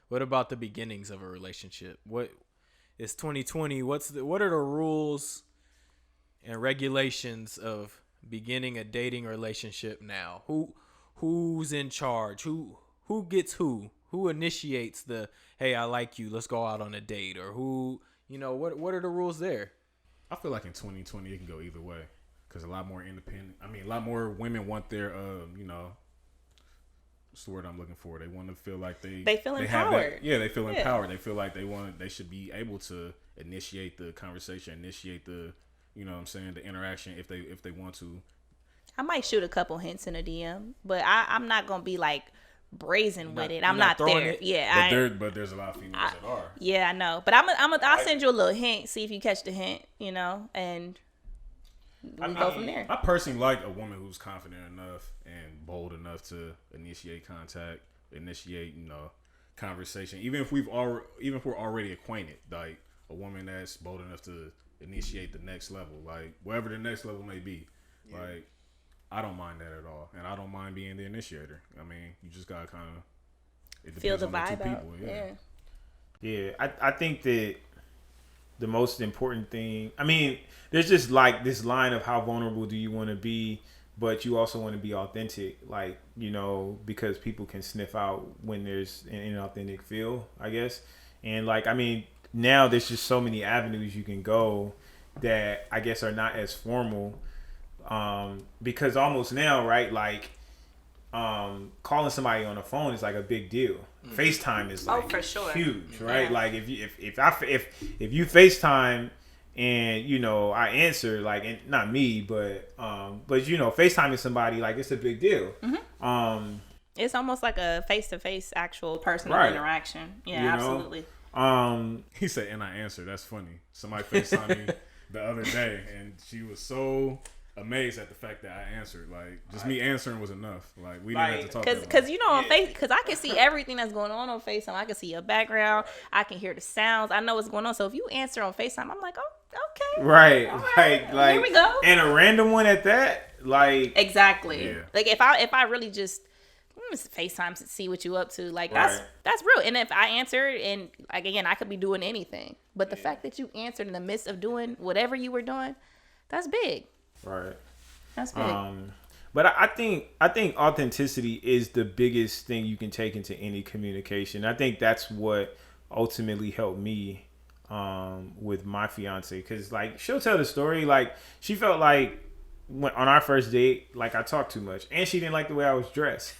What about the beginnings of a relationship? What is 2020? What are the rules and regulations of beginning a dating relationship now? Who's in charge? Who gets who? Who initiates the hey, I like you, let's go out on a date? Or who, what are the rules there? I feel like in 2020 it can go either way because a lot more independent. I mean, a lot more women want their, what's the word I'm looking for? They want to feel like They feel they have empowered. that. Yeah, they feel empowered. They feel like they should be able to initiate the conversation, initiate the, you know what I'm saying, the interaction if they want to. I might shoot a couple hints in a DM, but I'm not gonna be like brazen with it. I'm you're not not throwing there. it? Yeah, But there's a lot of females that are. yeah, I know. But I'll send you a little hint, see if you catch the hint, and we go from there. I personally like a woman who's confident enough and bold enough to initiate contact, initiate, conversation. Even if we're already acquainted, like a woman that's bold enough to initiate the next level, like wherever the next level may be. Yeah. Like I don't mind that at all, and I don't mind being the initiator. I mean, you just gotta kind of feel the vibe out. Yeah. I think that the most important thing, I mean, there's just like this line of how vulnerable do you want to be, but you also want to be authentic, like, because people can sniff out when there's an inauthentic feel, I guess. And like, I mean, now there's just so many avenues you can go that I guess are not as formal, because almost now, right, like, calling somebody on the phone is like a big deal. FaceTime is like for sure. huge, right? Yeah. Like if you FaceTime and I answer, like, and not me, but FaceTiming somebody, like, it's a big deal. Mm-hmm. It's almost like a face-to-face actual personal interaction. Yeah, absolutely. He said, and I answered. That's funny. Somebody FaceTimed me the other day, and she was so amazed at the fact that I answered. Like, just me answering was enough. Like, we didn't have to talk about it. Because on Face, because I can see everything that's going on FaceTime. I can see your background. I can hear the sounds. I know what's going on. So if you answer on FaceTime, I'm like, oh, okay. Right. Like, here we go. And a random one at that. Like, exactly. Yeah. Like if I really just FaceTime to see what you up to, like that's real. And if I answered, and like again, I could be doing anything, but the fact that you answered in the midst of doing whatever you were doing, that's big. Right. That's big. But I think authenticity is the biggest thing you can take into any communication. I think that's what ultimately helped me with my fiance, because like she'll tell the story, like she felt like on our first date, like I talked too much, and she didn't like the way I was dressed,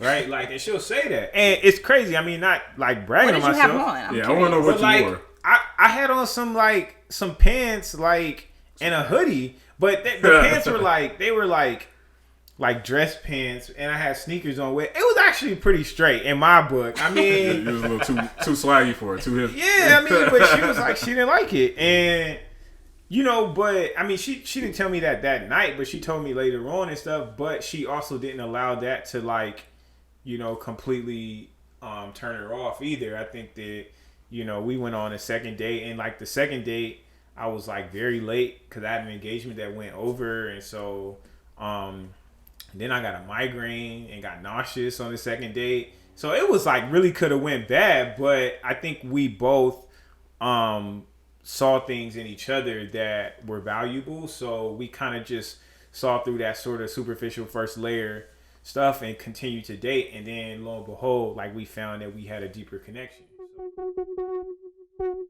right? Like, and she'll say that, and it's crazy. I mean, not like bragging on myself. Have on? I want to know what you wore. I had on some pants, like, and a hoodie, but the pants were like dress pants, and I had sneakers on with. It was actually pretty straight in my book. I mean, you was a little too swaggy for it, too hip. Yeah, I mean, but she was like, she didn't like it, and but I mean, she didn't tell me that night, but she told me later on and stuff. But she also didn't allow that to completely turn her off either. I think that we went on a second date, and like the second date, I was like very late because I had an engagement that went over, and so then I got a migraine and got nauseous on the second date. So it was like really could have went bad, but I think we both saw things in each other that were valuable. So we kind of just saw through that sort of superficial first layer stuff and continued to date. And then lo and behold, like we found that we had a deeper connection. So.